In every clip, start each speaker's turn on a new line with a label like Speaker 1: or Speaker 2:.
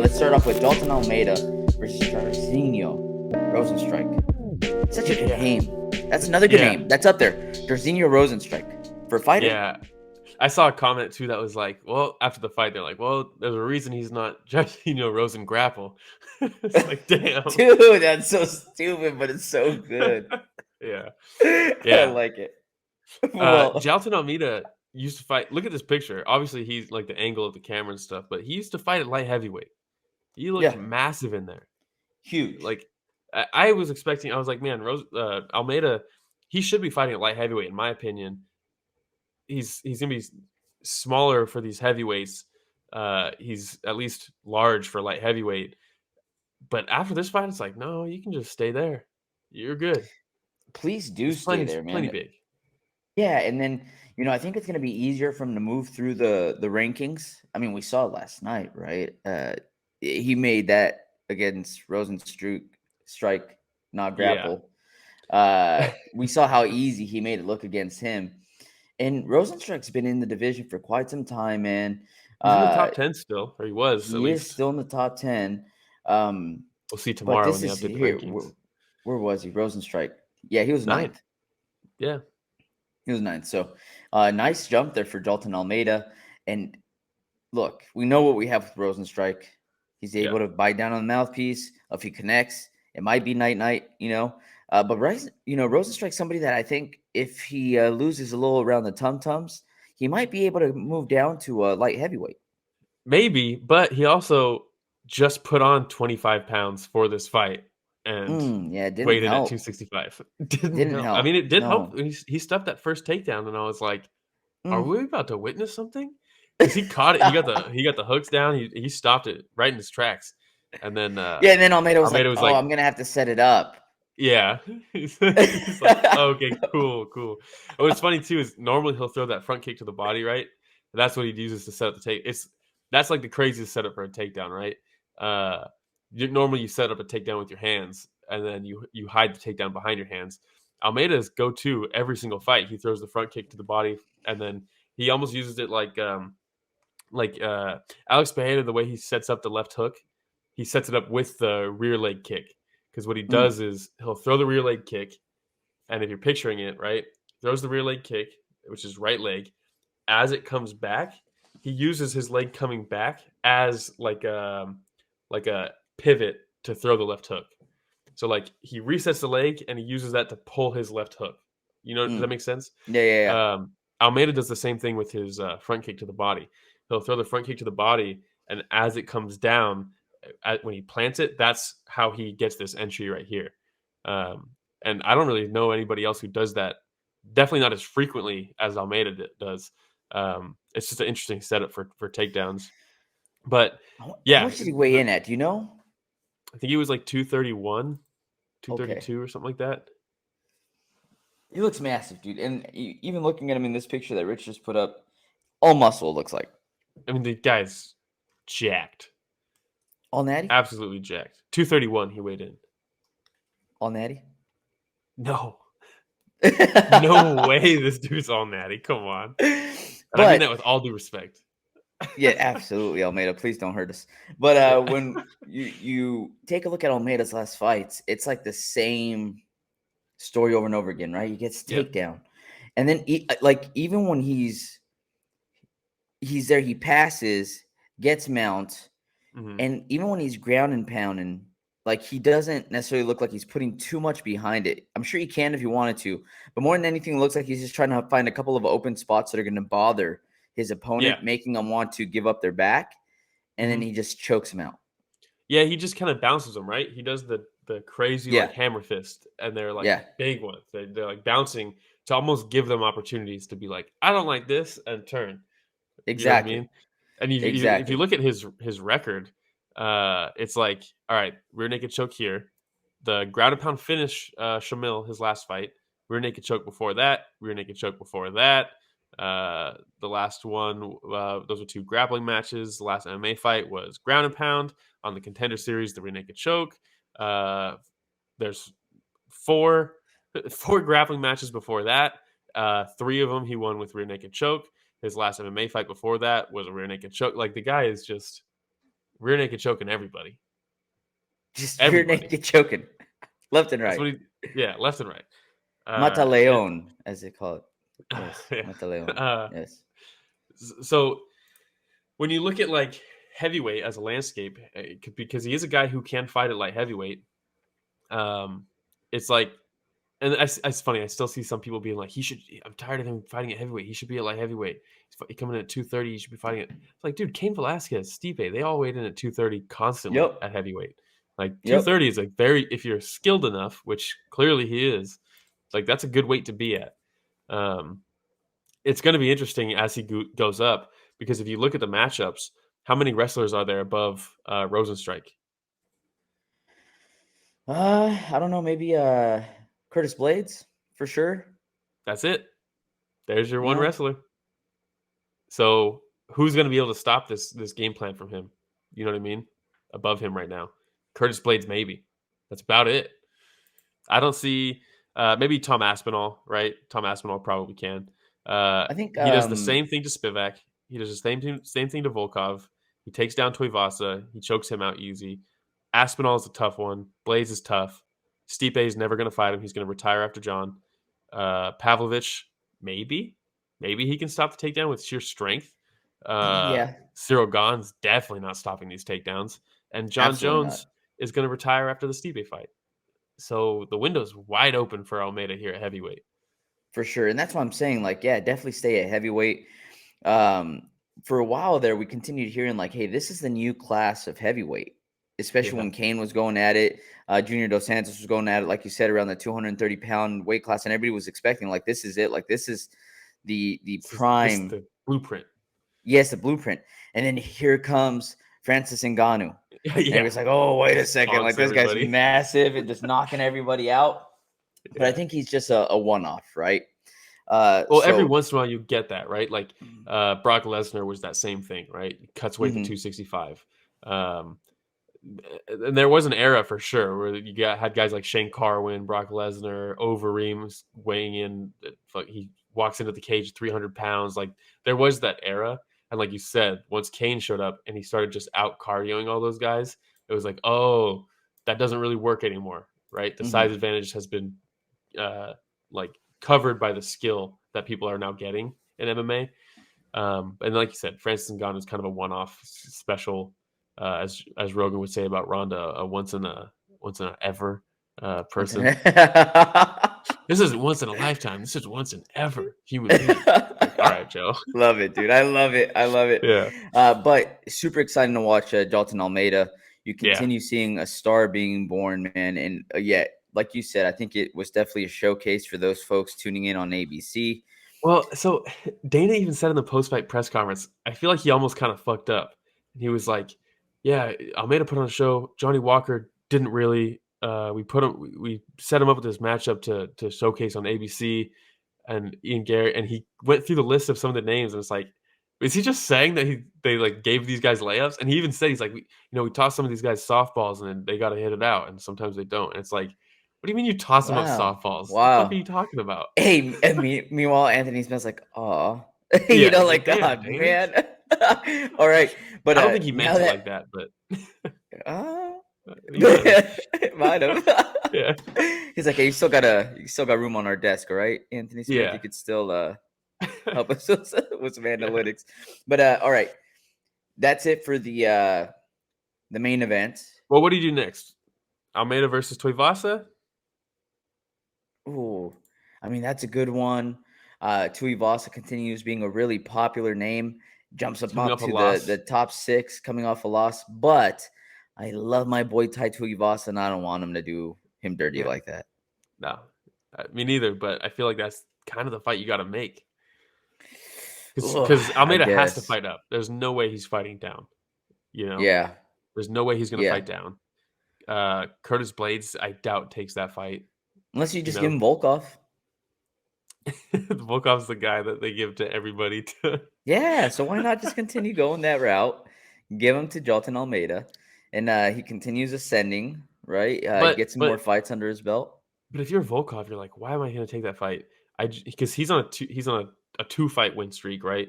Speaker 1: Let's start off with Jailton Almeida versus Jarzinho Rozenstruik. Such a good name. That's another good name. That's up there. Jarzinho Rozenstruik. For a fighter?
Speaker 2: Yeah. I saw a comment too that was like, well, after the fight, they're like, well, there's a reason he's not Jarzinho Rozengrapple. It's like, damn.
Speaker 1: Dude, that's so stupid, but it's so good.
Speaker 2: Yeah.
Speaker 1: I like it. Well,
Speaker 2: Jailton Almeida used to fight. Look at this picture. Obviously, he's like the angle of the camera and stuff, but he used to fight at light heavyweight. He looked
Speaker 1: yeah,
Speaker 2: massive in there.
Speaker 1: huge.
Speaker 2: Like, I was expecting, I was like, man, Almeida, he should be fighting at light heavyweight, in my opinion. He's gonna be smaller for these heavyweights. He's at least large for light heavyweight. But after this fight, it's like, no, you can just stay there. You're good.
Speaker 1: Please do
Speaker 2: He's
Speaker 1: stay there, man.
Speaker 2: plenty big.
Speaker 1: Yeah, and then I think it's going to be easier for him to move through the rankings. I mean, we saw it last night, right? He made that against Rozenstruik, strike, not grapple. We saw how easy he made it look against him. And Rozenstruik's been in the division for quite some time, man.
Speaker 2: He's in the top 10 still, or he was at least.
Speaker 1: He is still in the top 10.
Speaker 2: We'll see tomorrow when they update the rankings.
Speaker 1: Where was he? Rozenstruik. Yeah, he was ninth.
Speaker 2: Yeah.
Speaker 1: He was ninth. So, nice jump there for Jailton Almeida. And look, we know what we have with Rozenstruik. He's able to bite down on the mouthpiece. If he connects, it might be night, but Rozenstruik's somebody that I think if he loses a little around the tum-tums, he might be able to move down to light heavyweight.
Speaker 2: Maybe, but he also just put on 25 pounds for this fight. And
Speaker 1: it didn't
Speaker 2: weighed in
Speaker 1: help.
Speaker 2: at 265.
Speaker 1: Didn't help.
Speaker 2: I mean, it did help. He stuffed that first takedown, and I was like, "Are we about to witness something?" Because he caught it. He got the hooks down. He stopped it right in his tracks, and then
Speaker 1: and then Almeida was like, "I'm gonna have to set it up."
Speaker 2: Yeah, he's like, "Okay, cool." What's funny too is normally he'll throw that front kick to the body, right? That's what he uses to set up the take. That's like the craziest setup for a takedown, right? Normally you set up a takedown with your hands, and then you hide the takedown behind your hands. Almeida's go-to every single fight. He throws the front kick to the body, and then he almost uses it like Alex Pereira, the way he sets up the left hook. He sets it up with the rear leg kick, because what he does is he'll throw the rear leg kick, and if you're picturing it, right, throws the rear leg kick, which is right leg. As it comes back, he uses his leg coming back as like a pivot to throw the left hook. So like he resets the leg and he uses that to pull his left hook. Does that make sense?
Speaker 1: Yeah.
Speaker 2: Almeida does the same thing with his front kick to the body. He'll throw the front kick to the body, and as it comes down, when he plants it, that's how he gets this entry right here. And I don't really know anybody else who does that. Definitely not as frequently as Almeida does. It's just an interesting setup for takedowns. But yeah,
Speaker 1: how much did he weigh in at? Do you know?
Speaker 2: I think he was like 231, 232 or something like that.
Speaker 1: He looks massive, dude. And even looking at him in this picture that Rich just put up, all muscle, it looks like.
Speaker 2: I mean, the guy's jacked.
Speaker 1: All natty?
Speaker 2: Absolutely jacked. 231 he weighed in.
Speaker 1: All natty?
Speaker 2: No. No way this dude's all natty. Come on. But, I mean that with all due respect.
Speaker 1: Yeah, absolutely, Almeida. Please don't hurt us. But when you take a look at Almeida's last fights, it's like the same story over and over again, right? He gets takedown. And then even when he's there, he passes, gets mount, and even when he's ground and pounding, like he doesn't necessarily look like he's putting too much behind it. I'm sure he can if he wanted to, but more than anything, it looks like he's just trying to find a couple of open spots that are going to bother his opponent, making them want to give up their back, and then he just chokes him out.
Speaker 2: Yeah, he just kind of bounces them, right? He does the crazy like hammer fist, and they're like big ones. They're like bouncing to almost give them opportunities to be like, I don't like this, and turn.
Speaker 1: Exactly.
Speaker 2: You know what I mean? And if you look at his record, it's like, all right, rear naked choke here. The ground and pound finish, Shamil, his last fight. Rear naked choke before that. Rear naked choke before that. The last one, those were 2 grappling matches. The last MMA fight was ground and pound on the Contender Series, the rear naked choke. There's 4 grappling matches before that. 3 of them he won with rear naked choke. His last MMA fight before that was a rear naked choke. Like, the guy is just rear naked choking everybody.
Speaker 1: Just rear
Speaker 2: Everybody.
Speaker 1: naked choking, left and
Speaker 2: That's
Speaker 1: right.
Speaker 2: what left and right.
Speaker 1: Mataleon, as they call it. Yes,
Speaker 2: Yeah.
Speaker 1: Mataleon. Yes.
Speaker 2: So when you look at like heavyweight as a landscape, because he is a guy who can fight at light heavyweight, it's like, and it's funny. I still see some people being like, "He should." I'm tired of him fighting at heavyweight. He should be at light heavyweight. He's coming in at 230. He should be fighting it. It's like, dude, Cain Velasquez, Stipe, they all weighed in at 230 constantly
Speaker 1: Yep.
Speaker 2: at heavyweight. Like
Speaker 1: Yep.
Speaker 2: 230 is like very, if you're skilled enough, which clearly he is, like that's a good weight to be at. Um, it's going to be interesting as he goes up, because if you look at the matchups, how many wrestlers are there above Rozenstruik?
Speaker 1: I don't know. Maybe Curtis Blades for sure.
Speaker 2: That's it. There's your one
Speaker 1: Yeah.
Speaker 2: wrestler. So who's going to be able to stop this game plan from him? You know what I mean? Above him right now, Curtis Blades maybe. That's about it. I don't see maybe Tom Aspinall, right? Tom Aspinall probably can.
Speaker 1: I think
Speaker 2: He does the same thing to Spivak. He does the same thing to Volkov. He takes down Tuivasa. He chokes him out easy. Aspinall is a tough one. Blaze is tough. Stipe is never going to fight him. He's going to retire after John. Pavlovich, maybe he can stop the takedown with sheer strength.
Speaker 1: yeah,
Speaker 2: Cyril Gane's definitely not stopping these takedowns, and John
Speaker 1: absolutely not.
Speaker 2: Jones is going to retire after the Stipe fight. So the window's wide open for Almeida here at heavyweight.
Speaker 1: For sure. And that's what I'm saying. Like, yeah, definitely stay at heavyweight. Um, for a while there, we continued hearing like, hey, this is the new class of heavyweight, especially
Speaker 2: Yeah.
Speaker 1: when Cain was going at it. Junior Dos Santos was going at it, like you said, around the 230-pound weight class. And everybody was expecting, like, this is it. Like, this is the
Speaker 2: This is
Speaker 1: prime.
Speaker 2: the blueprint.
Speaker 1: Yes, the blueprint. And then here comes Francis Ngannou.
Speaker 2: Yeah.
Speaker 1: And it was like, oh, wait a second. Like,
Speaker 2: Taunts
Speaker 1: this guy's
Speaker 2: everybody.
Speaker 1: massive and just knocking everybody out. But I think he's just a one-off, right?
Speaker 2: Well, every
Speaker 1: So
Speaker 2: once in a while you get that, right? Like Brock Lesnar was that same thing, right? Cuts weight to
Speaker 1: mhm.
Speaker 2: 265. And there was an era for sure where you had guys like Shane Carwin, Brock Lesnar, Overeem weighing in. He walks into the cage 300 pounds. Like there was that era. And like you said, once Cain showed up and he started just out cardioing all those guys, it was like, oh, that doesn't really work anymore, right? The size advantage has been like covered by the skill that people are now getting in MMA. And like you said, Francis Ngannou is kind of a one-off special, as Rogan would say about Ronda, a once in a ever person. This isn't once in a lifetime. This is once in ever human being. Like, all right, Joe.
Speaker 1: Love it, dude. I love it. I love it.
Speaker 2: Yeah.
Speaker 1: But super exciting to watch Jailton Almeida. You
Speaker 2: Yeah.
Speaker 1: continue seeing a star being born, man. And yet, like you said, I think it was definitely a showcase for those folks tuning in on ABC.
Speaker 2: Well, so Dana even said in the post-fight press conference, I feel like he almost kind of fucked up. He was like, "Yeah, Almeida put on a show. Johnny Walker didn't really. We set him up with this matchup to showcase on ABC, and Ian Gary, and he went through the list of some of the names, and it's like, is he just saying that they like gave these guys layups? And he even said he's like, we taught some of these guys softballs, and then they got to hit it out, and sometimes they don't. And it's like, what do you mean you toss them up
Speaker 1: Wow.
Speaker 2: softballs? The fuck are
Speaker 1: Wow.
Speaker 2: you talking about?
Speaker 1: Hey, meanwhile, Anthony Smith's like, oh,
Speaker 2: Yeah, he's
Speaker 1: like,
Speaker 2: damn,
Speaker 1: God,
Speaker 2: Dana.
Speaker 1: man. All right. But
Speaker 2: I don't think he
Speaker 1: now
Speaker 2: meant it
Speaker 1: that,
Speaker 2: like that, but
Speaker 1: he might have.
Speaker 2: yeah.
Speaker 1: He's like, hey, you still got room on our desk, all right, Anthony Smith?
Speaker 2: Yeah.
Speaker 1: You could still help us with some analytics. But all right. That's it for the main event.
Speaker 2: Well, what do you do next? Almeida versus Tuivasa?
Speaker 1: Ooh, I mean, that's a good one. Tuivasa continues being a really popular name, jumps up
Speaker 2: Coming off a
Speaker 1: to
Speaker 2: loss.
Speaker 1: the top 6, coming off a loss. But I love my boy Tai Tuivasa, and I don't want him to do him dirty like that.
Speaker 2: No, me neither. But I feel like that's kind of the fight you got to make, because Almeida has to fight up. There's no way he's fighting down.
Speaker 1: Yeah.
Speaker 2: There's no way he's going to fight down. Curtis Blades, I doubt takes that fight.
Speaker 1: Unless you just give him Volkov.
Speaker 2: Volkov's the guy that they give to everybody.
Speaker 1: Yeah, so why not just continue going that route? Give him to Jailton Almeida, and he continues ascending, right? He gets some more fights under his belt.
Speaker 2: But if you're Volkov, you're like, why am I going to take that fight? Because he's on a 2-fight win streak, right?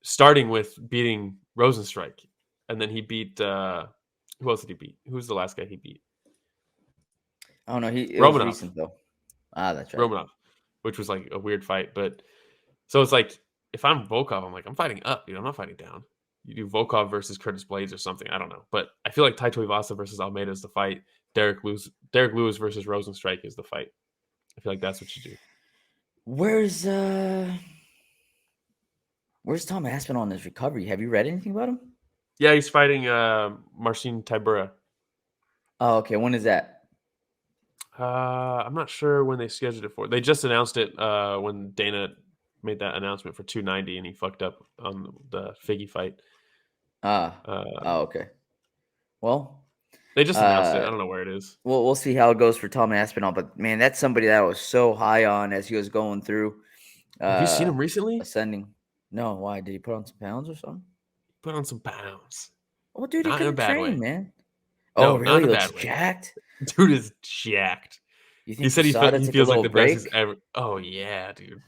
Speaker 2: Starting with beating Rozenstruik. and then he beat who else did he beat? Who's the last guy he beat?
Speaker 1: Oh no, it was
Speaker 2: Romanov.
Speaker 1: recent though. Ah, that's right.
Speaker 2: Romanov, which was like a weird fight, but so it's like if I'm Volkov, I'm like I'm fighting up, I'm not fighting down. You do Volkov versus Curtis Blades or something. I don't know, but I feel like Taito Ivasa versus Almeida is the fight. Derek Lewis versus Rozenstruik is the fight. I feel like that's what you do.
Speaker 1: Where's Tom Aspinall in his recovery? Have you read anything about him?
Speaker 2: Yeah, he's fighting Marcin Tybura.
Speaker 1: Oh, okay. When is that?
Speaker 2: I'm not sure when they scheduled it for. They just announced it when Dana made that announcement for 290, and he fucked up on the Figgy fight.
Speaker 1: Okay. Well,
Speaker 2: they just announced it. I don't know where it is.
Speaker 1: Well, we'll see how it goes for Tom Aspinall. But man, that's somebody that I was so high on as he was going through.
Speaker 2: Have you seen him recently?
Speaker 1: Ascending. No, why? Did he put on some pounds or something?
Speaker 2: Put on some pounds.
Speaker 1: Oh, dude, he could train, man.
Speaker 2: No,
Speaker 1: oh, really? He looks jacked?
Speaker 2: Dude is jacked.
Speaker 1: You think
Speaker 2: he said he feels like the best he's ever. Oh, yeah, dude.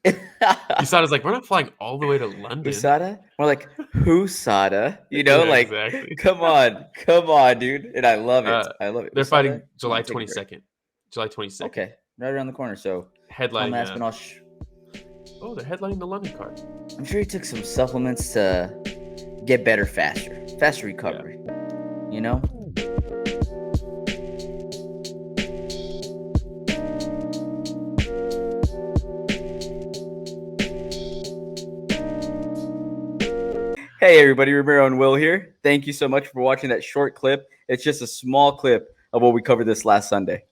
Speaker 2: USADA's like, we're not flying all the way to London.
Speaker 1: USADA? We're like, USADA? Exactly. Come on, dude. And I love it.
Speaker 2: They're fighting July 22nd. July 22nd.
Speaker 1: Okay, right around the corner. So
Speaker 2: headline.
Speaker 1: Tom Aspinall.
Speaker 2: They're headlining the London card.
Speaker 1: I'm sure he took some supplements to get better faster recovery. Yeah. Hey everybody, Romero and Will here. Thank you so much for watching that short clip. It's just a small clip of what we covered this last Sunday.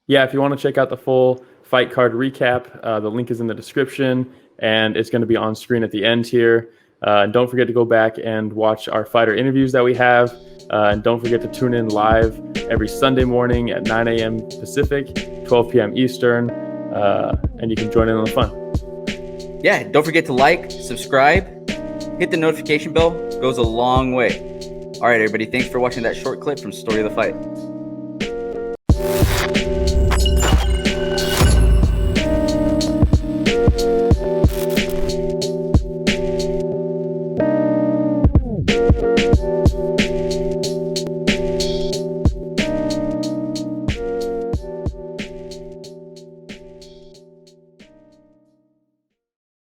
Speaker 3: Yeah, if you want to check out the full fight card recap, the link is in the description, and it's going to be on screen at the end here. Don't forget to go back and watch our fighter interviews that we have. And don't forget to tune in live every Sunday morning at 9 a.m. Pacific, 12 p.m. Eastern, and you can join in on the fun.
Speaker 1: Yeah, don't forget to like, subscribe, hit the notification bell. It goes a long way. All right, everybody. Thanks for watching that short clip from Story of the Fight.